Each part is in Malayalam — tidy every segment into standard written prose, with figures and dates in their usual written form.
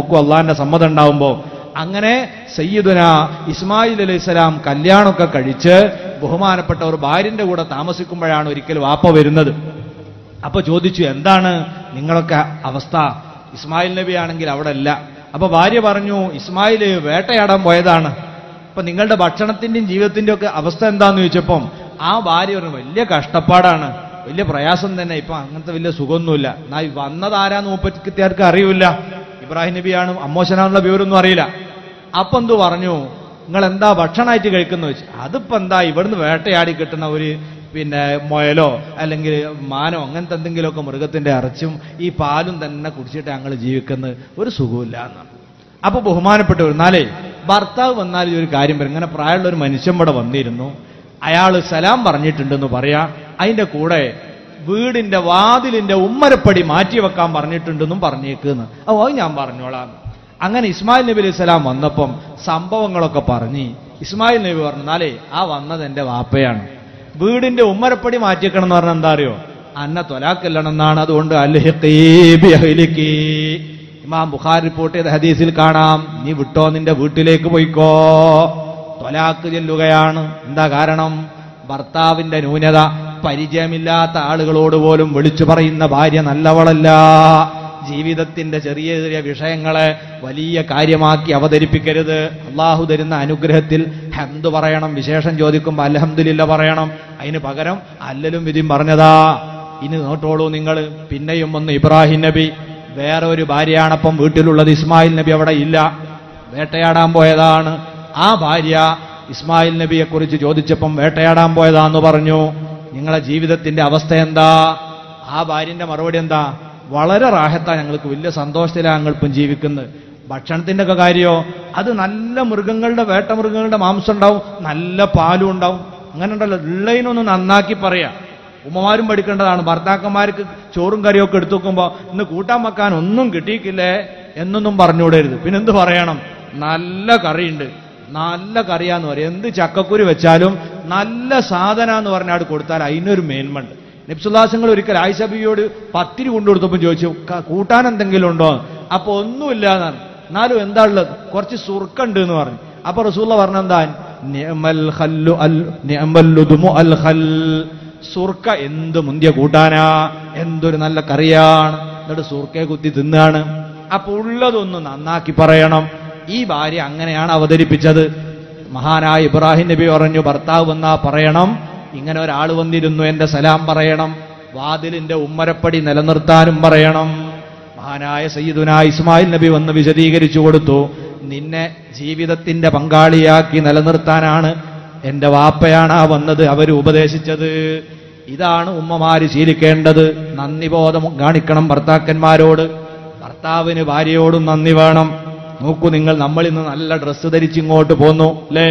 നോക്കൂ അള്ളാഹിന്റെ സമ്മതം ഉണ്ടാവുമ്പോ. അങ്ങനെ സയ്യിദുന ഇസ്മായിൽ അലൈഹിസ്സലാം കല്യാണമൊക്കെ കഴിച്ച് ബഹുമാനപ്പെട്ട ഒരു ഭാര്യന്റെ കൂടെ താമസിക്കുമ്പോഴാണ് ഒരിക്കൽ വാപ്പ വരുന്നത്. അപ്പൊ ചോദിച്ചു, എന്താണ് നിങ്ങളൊക്കെ അവസ്ഥ? ഇസ്മായിൽ നബി ആണെങ്കിൽ അവിടെ അല്ല. അപ്പൊ ഭാര്യ പറഞ്ഞു, ഇസ്മായിൽ വേട്ടയാടാൻ പോയതാണ്. അപ്പൊ നിങ്ങളുടെ ഭക്ഷണത്തിന്റെയും ജീവിതത്തിന്റെയും ഒക്കെ അവസ്ഥ എന്താന്ന് ചോദിച്ചപ്പം ആ ഭാര്യ പറഞ്ഞു, വലിയ കഷ്ടപ്പാടാണ്, വലിയ പ്രയാസം തന്നെ, ഇപ്പൊ അങ്ങനത്തെ വലിയ സുഖമൊന്നുമില്ല. എന്നാൽ വന്നതാരാന്ന് മൂപ്പത്തിക്ക് അറിയില്ല, ഇബ്രാഹിം നബിയാണ്, അമ്മോശനാന്നുള്ള വിവരമൊന്നും അറിയില്ല. അപ്പൊ എന്തു പറഞ്ഞു, നിങ്ങൾ എന്താ ഭക്ഷണമായിട്ട് കഴിക്കുന്ന വെച്ച്. അതിപ്പോ എന്താ, ഇവിടുന്ന് വേട്ടയാടി കിട്ടുന്ന ഒരു മുയലോ അല്ലെങ്കിൽ മാനോ അങ്ങനത്തെ എന്തെങ്കിലുമൊക്കെ മൃഗത്തിന്റെ ഇറച്ചും ഈ പാലും തന്നെ കുടിച്ചിട്ട് ഞങ്ങൾ ജീവിക്കുന്നത്, ഒരു സുഖമില്ല എന്നാണ്. അപ്പൊ ബഹുമാനപ്പെട്ടവർ, എന്നാലേ ഭർത്താവ് വന്നാൽ ഈ ഒരു കാര്യം പറയും. ഇങ്ങനെ പ്രായമുള്ള ഒരു മനുഷ്യൻ ഇവിടെ വന്നിരുന്നു, അയാൾ സലാം പറഞ്ഞിട്ടുണ്ടെന്ന് പറയാ, അതിന്റെ കൂടെ വീടിന്റെ വാതിലിന്റെ ഉമ്മരപ്പടി മാറ്റിവെക്കാൻ പറഞ്ഞിട്ടുണ്ടെന്നും പറഞ്ഞേക്കുന്നു. അത് ഞാൻ പറഞ്ഞോളാം. അങ്ങനെ ഇസ്മായിൽ നബി അലൈഹി സ്വലാം വന്നപ്പം സംഭവങ്ങളൊക്കെ പറഞ്ഞ് ഇസ്മായിൽ നബി പറഞ്ഞു, എന്നാലേ ആ വന്നത് എന്റെ വാപ്പയാണ്, വീടിന്റെ ഉമ്മരപ്പടി മാറ്റിവെക്കണം എന്ന് പറഞ്ഞാൽ എന്താ അറിയോ, അന്ന തൊലാക്കല്ലണം എന്നാണ്. അതുകൊണ്ട് ഇമാം ബുഖാരി റിപ്പോർട്ട് ചെയ്ത ഹദീസിൽ കാണാം, നീ വിട്ടോ, നിന്റെ വീട്ടിലേക്ക് പോയിക്കോ, തൊലാക്ക് ചെല്ലുകയാണ്. എന്താ കാരണം? ഭർത്താവിന്റെ ന്യൂനത, പരിചയമില്ലാത്ത ആളുകളോട് പോലും വിളിച്ചു പറയുന്ന ഭാര്യ നല്ലവളല്ല. ജീവിതത്തിന്റെ ചെറിയ ചെറിയ വിഷയങ്ങളെ വലിയ കാര്യമാക്കി അവതരിപ്പിക്കരുത്. അള്ളാഹു തരുന്ന അനുഗ്രഹത്തിൽ ഹംദ് പറയണം, വിശേഷം ചോദിക്കുമ്പോൾ അൽഹംദുലില്ലാ പറയണം. അതിന് പകരം അല്ലലും വിധിയും പറഞ്ഞതാ. ഇനി നോട്ടോളൂ നിങ്ങൾ. പിന്നെയും ഒന്ന് ഇബ്രാഹിം നബി, വേറെ ഒരു ഭാര്യയാണപ്പം വീട്ടിലുള്ളത്. ഇസ്മായിൽ നബി അവിടെ ഇല്ല, വേട്ടയാടാൻ പോയതാണ്. ആ ഭാര്യ ഇസ്മായിൽ നബിയെ കുറിച്ച് ചോദിച്ചപ്പം വേട്ടയാടാൻ പോയതാന്ന് പറഞ്ഞു. നിങ്ങളെ ജീവിതത്തിന്റെ അവസ്ഥ എന്താ? ആ ഭാര്യന്റെ മറുപടി എന്താ? വളരെ റാഹത്താ, ഞങ്ങൾക്ക് വലിയ സന്തോഷത്തിലാണ് ഞങ്ങളിപ്പം ജീവിക്കുന്നത്. ഭക്ഷണത്തിന്റെ ഒക്കെ കാര്യമോ, അത് നല്ല മൃഗങ്ങളുടെ, വേട്ടമൃഗങ്ങളുടെ മാംസം ഉണ്ടാവും, നല്ല പാലും ഉണ്ടാവും. അങ്ങനെ ഉണ്ടല്ലോ, ഉള്ളതിനൊന്ന് നന്നാക്കി പറയാ. ഉമ്മമാരും പഠിക്കേണ്ടതാണ്. ഭർത്താക്കന്മാർക്ക് ചോറും കറിയൊക്കെ എടുത്തു നോക്കുമ്പോ ഇന്ന് കൂട്ടാൻ വെക്കാൻ ഒന്നും കിട്ടിയിട്ടില്ലേ എന്നൊന്നും പറഞ്ഞുകൂടരുത്. പിന്നെന്ത് പറയണം? നല്ല കറിയുണ്ട്, നല്ല കറിയാന്ന് പറയും. എന്ത് ചക്കക്കുരു വെച്ചാലും നല്ല സാധന എന്ന് പറഞ്ഞാൽ കൊടുത്താൽ അതിനൊരു മേന്മണ്ട്. നബിസുല്ലാസങ്ങൾ ഒരിക്കൽ ആയിഷ ബിവിയോട് പത്തിരി കൊണ്ടുകൊടുത്തപ്പോൾ ചോദിച്ചു, കൂട്ടാൻ എന്തെങ്കിലും ഉണ്ടോ? അപ്പൊ ഒന്നുമില്ല എന്നാണ്. എന്നാലും എന്താ ഉള്ളത്? കുറച്ച് സുർക്കുണ്ട് എന്ന് പറഞ്ഞു. അപ്പൊ റസൂലുള്ള പറഞ്ഞെന്താ? സുർക്ക എന്ത് മുന്തിയ കൂട്ടാനാ, എന്തൊരു നല്ല കറിയാണ്. എന്നിട്ട് സുർക്കയെ കുത്തി തിന്നാണ്. അപ്പൊ ഉള്ളതൊന്ന് നന്നാക്കി പറയണം. ഈ ഭാര്യ അങ്ങനെയാണ് അവതരിപ്പിച്ചത്. മഹാനായ ഇബ്രാഹിം നബി പറഞ്ഞു, ഭർത്താവ് വന്നാ പറയണം, ഇങ്ങനെ ഒരാൾ വന്നിരുന്നു, എന്റെ സലാം പറയണം, വാതിലിന്റെ ഉമ്മരപ്പടി നിലനിർത്താനും പറയണം. മഹാനായ സയ്യിദുനാ ഇസ്മായിൽ നബി വന്ന് വിശദീകരിച്ചു കൊടുത്തു, നിന്നെ ജീവിതത്തിന്റെ പങ്കാളിയാക്കി നിലനിർത്താനാണ് എന്റെ വാപ്പയാണ് ആ വന്നത്, അവര് ഉപദേശിച്ചത്. ഇതാണ് ഉമ്മമാര് ശീലിക്കേണ്ടത്. നന്ദിബോധം കാണിക്കണം ഭർത്താക്കന്മാരോട്. ഭർത്താവിന് ഭാര്യയോടും നന്ദി വേണം. നോക്കൂ നിങ്ങൾ, നമ്മളിന്ന് നല്ല ഡ്രസ്സ് ധരിച്ചിങ്ങോട്ട് പോന്നു അല്ലേ?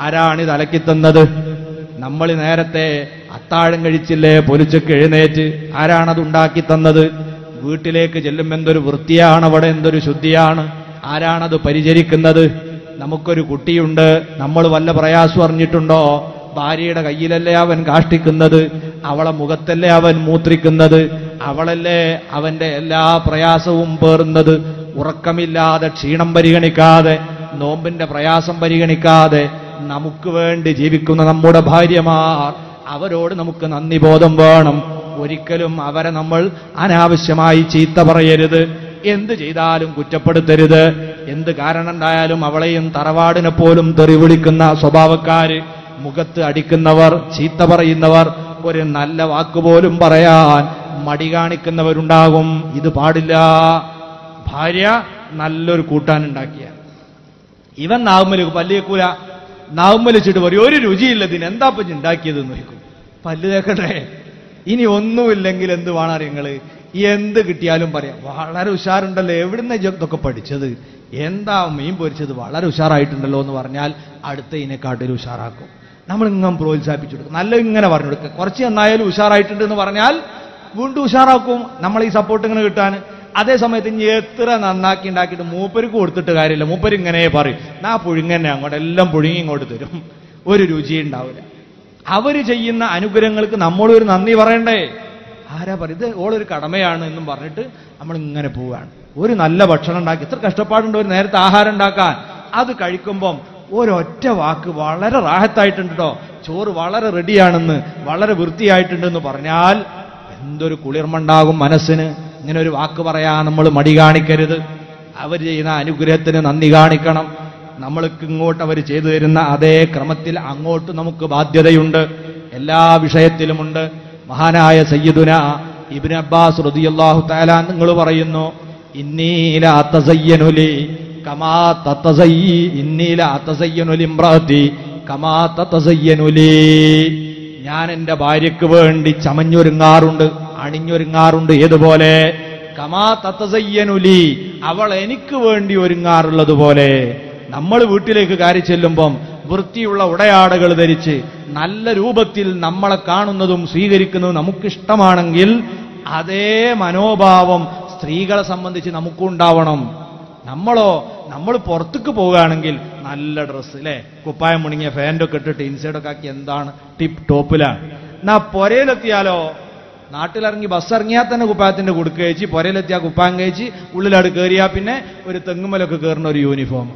ആരാണിത് അലക്കി തന്നത്? നമ്മൾ നേരത്തെ അത്താഴം കഴിച്ചില്ലേ പൊലിച്ചൊക്കെ എഴുന്നേറ്റ്? ആരാണത് ഉണ്ടാക്കി തന്നത്? വീട്ടിലേക്ക് ചെല്ലുമ്പോൾ എന്തൊരു വൃത്തിയാണ്, അവിടെ എന്തൊരു ശുദ്ധിയാണ്. ആരാണത് പരിചരിക്കുന്നത്? നമുക്കൊരു കുട്ടിയുണ്ട്, നമ്മൾ വല്ല പ്രയാസം അറിഞ്ഞിട്ടുണ്ടോ? ഭാര്യയുടെ കയ്യിലല്ലേ അവൻ കാഷ്ടിക്കുന്നത്, അവളെ മുഖത്തല്ലേ അവൻ മൂത്രിക്കുന്നത്, അവളല്ലേ അവന്റെ എല്ലാ പ്രയാസവും പേറുന്നത്. ഉറക്കമില്ലാതെ, ക്ഷീണം പരിഗണിക്കാതെ, നോമ്പിന്റെ പ്രയാസം പരിഗണിക്കാതെ നമുക്ക് വേണ്ടി ജീവിക്കുന്ന നമ്മുടെ ഭാര്യമാർ, അവരോട് നമുക്ക് നന്ദിബോധം വേണം. ഒരിക്കലും അവരെ നമ്മൾ അനാവശ്യമായി ചീത്ത പറയരുത്. എന്ത് ചെയ്താലും കുറ്റപ്പെടുത്തരുത്. എന്ത് കാരണം ഉണ്ടായാലും അവളെയും തറവാടിനെ പോലും തെറി വിളിക്കുന്ന സ്വഭാവക്കാര്, മുഖത്ത് അടിക്കുന്നവർ, ചീത്ത പറയുന്നവർ, ഒരു നല്ല വാക്കുപോലും പറയാൻ മടി കാണിക്കുന്നവരുണ്ടാകും. ഇത് പാടില്ല. ഭാര്യ നല്ലൊരു കൂട്ടാനുണ്ടാക്കിയ ഇവൻ നാവുമ്മൽ പല്ലിയേക്കൂല, നാവുമ്മൽ വെച്ചിട്ട് പറയും, ഒരു രുചിയില്ല ഇതിന്, എന്താ പറ്റി ഉണ്ടാക്കിയതെന്ന് ചോദിക്കും. പല്ല് തേക്കട്ടെ. ഇനി ഒന്നുമില്ലെങ്കിൽ എന്ത് വേണം നിങ്ങള്? എന്ത് കിട്ടിയാലും പറയാം, വളരെ ഉഷാറുണ്ടല്ലോ, എവിടുന്ന ഇതൊക്കെ പഠിച്ചത്, എന്താ മീൻ പൊരിച്ചത്, വളരെ ഉഷാറായിട്ടുണ്ടല്ലോ എന്ന് പറഞ്ഞാൽ അടുത്ത ഇതിനെക്കാട്ടിൽ ഉഷാറാക്കും. നമ്മൾ ഇങ്ങനെ പ്രോത്സാഹിപ്പിച്ചു കൊടുക്കും, നല്ല ഇങ്ങനെ പറഞ്ഞു കൊടുക്കുക. കുറച്ച് നന്നായാലും ഉഷാറായിട്ടുണ്ട് എന്ന് പറഞ്ഞാൽ വീണ്ടും ഉഷാറാക്കും. നമ്മൾ ഈ സപ്പോർട്ട് ഇങ്ങനെ കിട്ടാൻ. അതേ സമയത്ത് ഇനി എത്ര നന്നാക്കി ഉണ്ടാക്കിയിട്ട് മൂപ്പർക്ക് കൊടുത്തിട്ട് കാര്യമില്ല. മൂപ്പര് ഇങ്ങനെ പറയും, നാ പുഴുങ്ങനെ അങ്ങോട്ട് എല്ലാം പുഴുങ്ങി ഇങ്ങോട്ട് തരും, ഒരു രുചി ഉണ്ടാവില്ല. അവര് ചെയ്യുന്ന അനുഗ്രഹങ്ങൾക്ക് നമ്മളൊരു നന്ദി പറയണ്ടേ? ആരാ പറയും ഇത് ഓളൊരു കടമയാണ് എന്നും പറഞ്ഞിട്ട് നമ്മൾ ഇങ്ങനെ പോവുകയാണ്. ഒരു നല്ല ഭക്ഷണം ഉണ്ടാക്കി, ഇത്ര കഷ്ടപ്പാടുണ്ട് ഒരു നേരത്തെ ആഹാരം ഉണ്ടാക്കാൻ. അത് കഴിക്കുമ്പം ഒരൊറ്റ വാക്ക് വളരെ റാഹത്തായിട്ടുണ്ട് കേട്ടോ, ചോറ് വളരെ റെഡിയാണെന്ന്, വളരെ വൃത്തിയായിട്ടുണ്ടെന്ന് പറഞ്ഞാൽ എന്തൊരു കുളിർമണ്ടാകും മനസ്സിന്. ഇങ്ങനെ ഒരു വാക്ക് പറയാൻ നമ്മൾ മടി കാണിക്കരുത്. അവർ ചെയ്യുന്ന അനുഗ്രഹത്തിന് നന്ദി കാണിക്കണം. നമ്മൾക്ക് ഇങ്ങോട്ട് അവർ ചെയ്തു തരുന്ന അതേ ക്രമത്തിൽ അങ്ങോട്ട് നമുക്ക് ബാധ്യതയുണ്ട്, എല്ലാ വിഷയത്തിലുമുണ്ട്. മഹാനായ സയ്യിദുന ഇബ്നു അബ്ബാസ് റളിയല്ലാഹു തആല നിങ്ങൾ പറയുന്നു, ഇന്നീല തസയ്യനുലി കമാ തതസയ്യി ഇന്നീല തസയ്യനുലി ഇംറഅതി കമാ തതസയ്യനുലി. ഞാൻ എന്റെ ഭാര്യയ്ക്ക് വേണ്ടി ചമഞ്ഞൊരുങ്ങാറുണ്ട്, അണിഞ്ഞൊരുങ്ങാറുണ്ട്. ഏതുപോലെ? കമാ തതസയ്യനുലി, അവൾ എനിക്ക് വേണ്ടി ഒരുങ്ങാറുള്ളത് പോലെ. നമ്മൾ വീട്ടിലേക്ക് കയറി ചെല്ലുമ്പം വൃത്തിയുള്ള ഉടയാടകൾ ധരിച്ച് നല്ല രൂപത്തിൽ നമ്മളെ കാണുന്നതും സ്വീകരിക്കുന്നതും നമുക്കിഷ്ടമാണെങ്കിൽ അതേ മനോഭാവം സ്ത്രീകളെ സംബന്ധിച്ച് നമുക്കുണ്ടാവണം. നമ്മൾ പുറത്തേക്ക് പോവുകയാണെങ്കിൽ നല്ല ഡ്രസ്സ് അല്ലേ, കുപ്പായം മുണിങ്ങിയ ഫാൻ്റൊക്കെ ഇട്ടിട്ട് ഇൻസൈഡൊക്കെ ആക്കി എന്താണ് ടിപ്പ് ടോപ്പിലാണ്. എന്നാ പൊരയിലെത്തിയാലോ, നാട്ടിലിറങ്ങി ബസ് ഇറങ്ങിയാൽ തന്നെ കുപ്പായത്തിന്റെ കുടുക്ക് കഴിച്ച്, പൊരയിലെത്തിയാൽ കുപ്പായം കഴിച്ച്, ഉള്ളിലട് കയറിയാൽ പിന്നെ ഒരു തെങ്ങുമലൊക്കെ കയറുന്ന ഒരു യൂണിഫോം.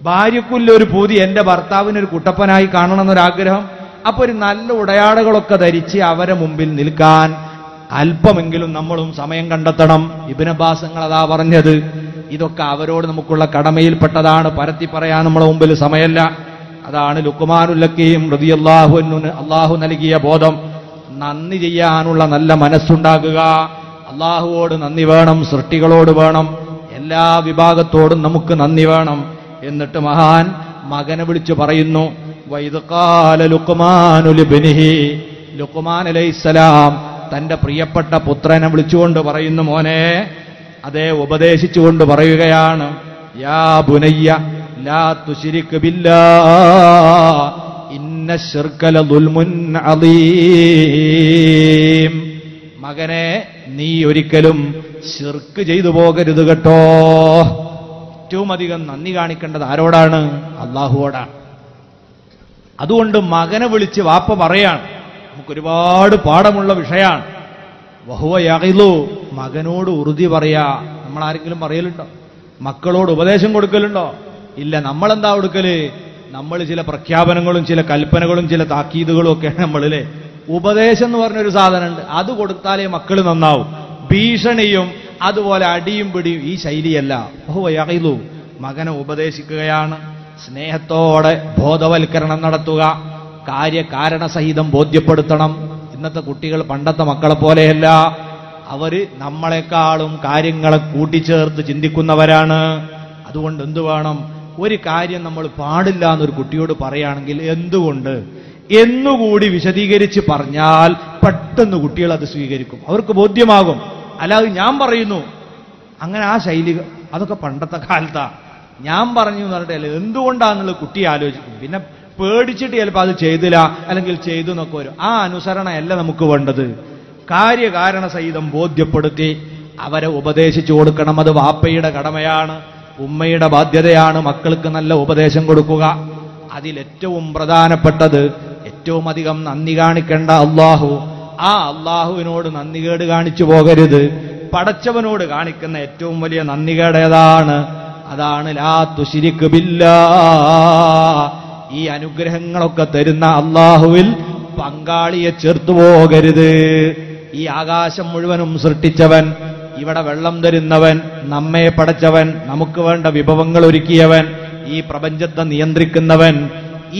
ഭാര്യക്കുള്ള ഒരു പൂതി, എന്റെ ഭർത്താവിനൊരു കുട്ടപ്പനായി കാണണമെന്നൊരാഗ്രഹം. അപ്പൊ ഒരു നല്ല ഉടയാടകളൊക്കെ ധരിച്ച് അവരെ മുമ്പിൽ നിൽക്കാൻ അല്പമെങ്കിലും നമ്മളും സമയം കണ്ടെത്തണം. ഇബ്നു അബ്ബാസ് അതാ പറഞ്ഞത്. ഇതൊക്കെ അവരോട് നമുക്കുള്ള കടമയിൽപ്പെട്ടതാണ്, പരത്തി പറയാൻ നമ്മളെ മുമ്പിൽ സമയമല്ല. അതാണ് ലുഖ്മാനുൽ ഹക്കീം റളിയല്ലാഹു അൻഹു അള്ളാഹു നൽകിയ ബോധം. നന്ദി ചെയ്യാനുള്ള നല്ല മനസ്സുണ്ടാകുക. അള്ളാഹുവോട് നന്ദി വേണം, സൃഷ്ടികളോട് വേണം, എല്ലാ വിഭാഗത്തോടും നമുക്ക് നന്ദി വേണം. എന്നിട്ട് മഹാൻ മകനെ വിളിച്ചു പറയുന്നു, വഇദ് ഖാല ലുഖ്മാനു ലിബ്നിഹി, ലുഖ്മാൻ അലൈഹിസ്സലാം തന്റെ പ്രിയപ്പെട്ട പുത്രനെ വിളിച്ചുകൊണ്ട് പറയുന്നു, മോനെ, അതേ ഉപദേശിച്ചുകൊണ്ട് പറയുകയാണ്, യാ ബുനയ്യ ലാ തുശ്രിക് ബില്ലാഹ് ഇന്ന ശിർക ലദുൽമുൻ അദീം. മകനെ, നീ ഒരിക്കലും ശിർക്ക് ചെയ്തു പോകരുത് കേട്ടോ. ഏറ്റവും അധികം നന്ദി കാണിക്കേണ്ടത് ആരോടാണ്? അള്ളാഹുവോടാണ്. അതുകൊണ്ട് മകനെ വിളിച്ച് വാപ്പ പറയാണ്, നമുക്കൊരുപാട് പാഠമുള്ള വിഷയമാണ്. വഹുവ യഖിലു, മകനോട് ഉറുതി പറയാ. നമ്മൾ ആരെങ്കിലും പറയലുണ്ടോ? മക്കളോട് ഉപദേശം കൊടുക്കലുണ്ടോ? ഇല്ല. നമ്മളെന്താ കൊടുക്കല്? നമ്മൾ ചില പ്രഖ്യാപനങ്ങളും ചില കൽപ്പനകളും ചില താക്കീതുകളും ഒക്കെയാണ് നമ്മളിലെ. ഉപദേശം എന്ന് പറഞ്ഞൊരു സാധനമുണ്ട്, അത് കൊടുത്താലേ മക്കൾ നന്നാവും. ഭീഷണിയും അതുപോലെ അടിയും പിടിയും ഈ ശൈലിയല്ല. വഹുവ യഖിലു, മകനെ ഉപദേശിക്കുകയാണ്. സ്നേഹത്തോടെ ബോധവൽക്കരണം നടത്തുക, കാര്യകാരണസഹിതം ബോധ്യപ്പെടുത്തണം. ഇന്നത്തെ കുട്ടികൾ പണ്ടത്തെ മക്കളെ പോലെയല്ല. അവര് നമ്മളെക്കാളും കാര്യങ്ങളെ കൂട്ടിച്ചേർത്ത് ചിന്തിക്കുന്നവരാണ്. അതുകൊണ്ട് എന്തു വേണം? ഒരു കാര്യം നമ്മൾ പാടില്ല എന്നൊരു കുട്ടിയോട് പറയുകയാണെങ്കിൽ എന്തുകൊണ്ട് എന്നുകൂടി വിശദീകരിച്ച് പറഞ്ഞാൽ പെട്ടെന്ന് കുട്ടികൾ അത് സ്വീകരിക്കും, അവർക്ക് ബോധ്യമാകും. അല്ലാതെ ഞാൻ പറയുന്നു അങ്ങനെ ആ ശൈലി, അതൊക്കെ പണ്ടത്തെ കാലത്താ. ഞാൻ പറഞ്ഞു എന്ന് പറഞ്ഞിട്ടല്ല, എന്തുകൊണ്ടാണെന്നുള്ള കുട്ടി ആലോചിക്കും. പിന്നെ പേടിച്ചിട്ട് ചിലപ്പോൾ അത് ചെയ്തില്ല, അല്ലെങ്കിൽ ചെയ്തു എന്നൊക്കെ വരും. ആ അനുസരണയല്ല നമുക്ക് വേണ്ടത്. കാര്യകാരണ സഹിതം ബോധ്യപ്പെടുത്തി അവരെ ഉപദേശിച്ചു കൊടുക്കണം. അത് വാപ്പയുടെ കടമയാണ്, ഉമ്മയുടെ ബാധ്യതയാണ്. മക്കൾക്ക് നല്ല ഉപദേശം കൊടുക്കുക. അതിലേറ്റവും പ്രധാനപ്പെട്ടത്, ഏറ്റവും അധികം നന്ദി കാണിക്കേണ്ട അള്ളാഹു. ആ അള്ളാഹുവിനോട് നന്ദികേട് കാണിച്ചു പോകരുത്. പടച്ചവനോട് കാണിക്കുന്ന ഏറ്റവും വലിയ നന്ദികേട് ഏതാണ്? അതാണ് ലാ തുശ്രിക് ബില്ലാഹ്. ഈ അനുഗ്രഹങ്ങളൊക്കെ തരുന്ന അള്ളാഹുവിൽ പങ്കാളിയെ ചേർത്തു പോകരുത്. ഈ ആകാശം മുഴുവനും സൃഷ്ടിച്ചവൻ, ഇവിടെ വെള്ളം തരുന്നവൻ, നമ്മെ പടച്ചവൻ, നമുക്ക് വേണ്ട വിഭവങ്ങൾ ഒരുക്കിയവൻ, ഈ പ്രപഞ്ചത്തെ നിയന്ത്രിക്കുന്നവൻ,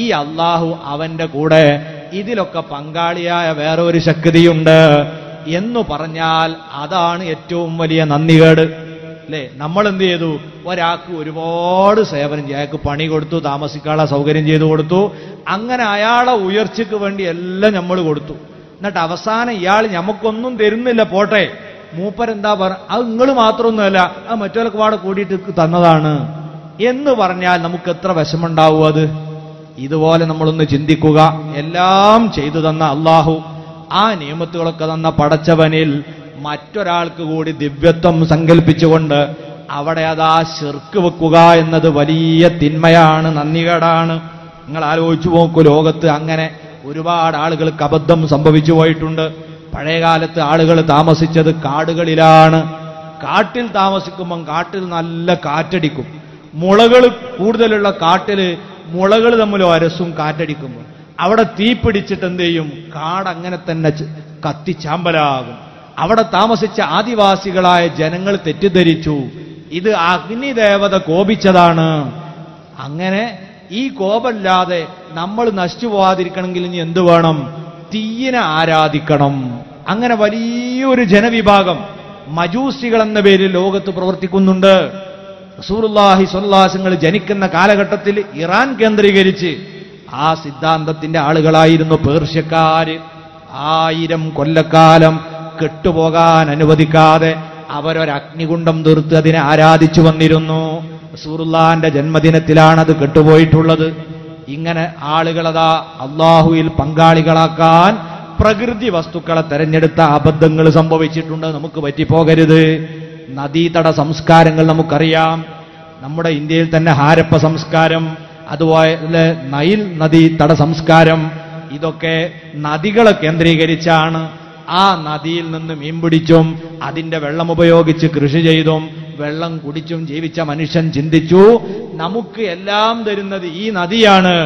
ഈ അള്ളാഹു അവന്റെ കൂടെ ഇതിലൊക്കെ പങ്കാളിയായ വേറെ ഒരു ശക്തിയുണ്ട് എന്നു പറഞ്ഞാൽ അതാണ് ഏറ്റവും വലിയ നന്ദികേട്. അല്ലേ? നമ്മൾ എന്ത് ചെയ്തു? ഒരാൾക്ക് ഒരുപാട് സേവനം ചെയ്തു, അയാൾക്ക് പണി കൊടുത്തു, താമസിക്കാനുള്ള സൗകര്യം ചെയ്തു കൊടുത്തു, അങ്ങനെ അയാളെ ഉയർച്ചയ്ക്ക് വേണ്ടി എല്ലാം നമ്മൾ കൊടുത്തു. എന്നിട്ട് അവസാനം ഇയാൾ നമുക്കൊന്നും തരുന്നില്ല, പോട്ടെ, മൂപ്പരെന്താ അത് നിങ്ങൾ മാത്രമൊന്നുമല്ല, അത് മറ്റൊരാൾക്ക് പാടെ കൂടിയിട്ട് തന്നതാണ് എന്ന് പറഞ്ഞാൽ നമുക്ക് എത്ര വിഷമുണ്ടാവും അത്. ഇതുപോലെ നമ്മളൊന്ന് ചിന്തിക്കുക. എല്ലാം ചെയ്തു തന്ന അള്ളാഹു, ആ നിയമത്തുകളൊക്കെ തന്ന പടച്ചവനിൽ മറ്റൊരാൾക്ക് കൂടി ദിവ്യത്വം സങ്കല്പിച്ചുകൊണ്ട് അവിടെ അതാ ശിർക്ക് വെക്കുക എന്നത് വലിയ തിന്മയാണ്, നന്ദികേടാണ്. നിങ്ങൾ ആലോചിച്ചു നോക്കൂ, ലോകത്ത് അങ്ങനെ ഒരുപാട് ആളുകൾക്ക് അബദ്ധം സംഭവിച്ചു പോയിട്ടുണ്ട്. പഴയകാലത്ത് ആളുകൾ താമസിച്ചത് കാടുകളിലാണ്. കാട്ടിൽ താമസിക്കുമ്പം കാട്ടിൽ നല്ല കാറ്റടിക്കും. മുളകൾ കൂടുതലുള്ള കാട്ടിൽ മുളകൾ തമ്മിൽ ഒരസും കാറ്റടിക്കുമ്പോൾ അവിടെ തീ പിടിച്ചിട്ട് എന്ത് ചെയ്യും? കാട് അങ്ങനെ തന്നെ കത്തിച്ചാമ്പലാകും. അവിടെ താമസിച്ച ആദിവാസികളായ ജനങ്ങൾ തെറ്റിദ്ധരിച്ചു ഇത് അഗ്നിദേവത കോപിച്ചതാണ്. അങ്ങനെ ഈ കോപമില്ലാതെ നമ്മൾ നശിച്ചു പോവാതിരിക്കണമെങ്കിൽ ഇനി എന്തു വേണം? തീയിനെ ആരാധിക്കണം. അങ്ങനെ വലിയൊരു ജനവിഭാഗം മജൂസികൾ എന്ന പേരിൽ ലോകത്ത് പ്രവർത്തിക്കുന്നുണ്ട്. റസൂലുള്ളാഹി സ്വല്ലല്ലാഹു അലൈഹി വസല്ലം ജനിക്കുന്ന കാലഘട്ടത്തിൽ ഇറാൻ കേന്ദ്രീകരിച്ച് ആ സിദ്ധാന്തത്തിന്റെ ആളുകളായിരുന്നു പേർഷ്യക്കാര്. 1000 കൊല്ലക്കാലം കെട്ടുപോകാൻ അനുവദിക്കാതെ അവരൊരഗ്നികുണ്ഡം തീർത്ത് അതിനെ ആരാധിച്ചു വന്നിരുന്നു. റസൂലുള്ളാഹിന്റെ ജന്മദിനത്തിലാണ് അത് കെട്ടുപോയിട്ടുള്ളത്. ഇങ്ങനെ ആളുകളതാ അള്ളാഹുവിൽ പങ്കാളികളാക്കാൻ പ്രകൃതി വസ്തുക്കളെ തെരഞ്ഞെടുത്ത അബദ്ധങ്ങൾ സംഭവിച്ചിട്ടുണ്ട്. നമുക്ക് പറ്റിപ്പോകരുത്. നദീതട സംസ്കാരങ്ങൾ നമുക്കറിയാം. നമ്മുടെ ഇന്ത്യയിൽ തന്നെ ഹാരപ്പ സംസ്കാരം, അതുപോലെ നൈൽ നദീതട സംസ്കാരം, ഇതൊക്കെ നദികളെ കേന്ദ്രീകരിച്ചാണ്. ആ നദിയിൽ നിന്ന് മീൻ പിടിച്ചും അതിന്റെ വെള്ളം ഉപയോഗിച്ച് കൃഷി ചെയ്തും വെള്ളം കുടിച്ചും ജീവിച്ച മനുഷ്യൻ ചിന്തിച്ചു നമുക്ക് എല്ലാം തരുന്നത് ഈ നദിയാണ്.